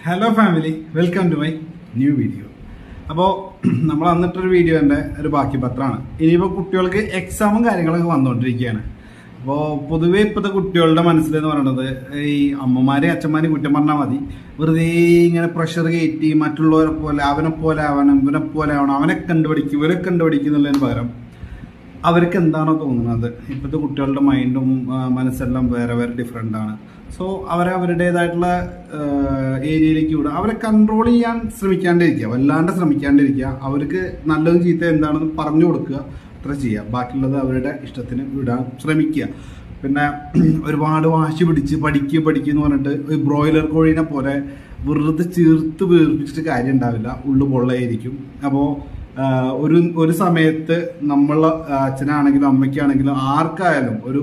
Hello family, welcome to my new video. അപ്പോൾ നമ്മൾ അന്നിട്ടൊരു വീഡിയോൻ്റെ ഒരു ബാക്കി പത്രമാണ്. ഇനിയിപ്പോൾ കുട്ടികൾക്ക് എക്സാമും കാര്യങ്ങളൊക്കെ വന്നുകൊണ്ടിരിക്കുകയാണ്. അപ്പോൾ പൊതുവേ ഇപ്പോഴത്തെ കുട്ടികളുടെ മനസ്സിലെന്ന് പറയുന്നത് ഈ അമ്മമാരെയും അച്ഛന്മാരെയും കുറ്റം പറഞ്ഞാൽ മതി, വെറുതെ ഇങ്ങനെ പ്രഷർ കയറ്റി മറ്റുള്ളവരെ പോലെ അവനെ പോലെ ആവണം, ഇവനെ പോലെ ആവണം, അവനെ കണ്ടുപിടിക്കും ഇവരെ കണ്ടുപിടിക്കും എന്നുള്ളതിന് പകരം അവർക്ക് എന്താണോ തോന്നുന്നത്. ഇപ്പോഴത്തെ കുട്ടികളുടെ മൈൻഡും മനസ്സെല്ലാം വേറെ വേറെ ഡിഫറെൻ്റ് ആണ്. സോ അവരുടേതായിട്ടുള്ള ഏരിയയിലേക്ക് വിടുക, അവരെ കൺട്രോൾ ചെയ്യാൻ ശ്രമിക്കാണ്ടിരിക്കുക, വല്ലാണ്ട് ശ്രമിക്കാണ്ടിരിക്കുക. അവർക്ക് നല്ലതും ചീത്ത എന്താണെന്ന് പറഞ്ഞു കൊടുക്കുക, അത്ര ചെയ്യുക. ബാക്കിയുള്ളത് അവരുടെ ഇഷ്ടത്തിന് വിടാൻ ശ്രമിക്കുക. പിന്നെ ഒരുപാട് വാശി പിടിച്ച് പഠിക്കുക എന്ന് പറഞ്ഞിട്ട് ഒരു ബ്രോയിലർ കോഴീനെ പോലെ വെറുതെ ചേർത്ത് വീർപ്പിച്ചിട്ട് കാര്യം ഉണ്ടാവില്ല, ഉള്ളു പൊള്ളയായിരിക്കും. അപ്പോൾ ഒരു സമയത്ത് നമ്മൾ അച്ഛനാണെങ്കിലും അമ്മയ്ക്കാണെങ്കിലും ആർക്കായാലും ഒരു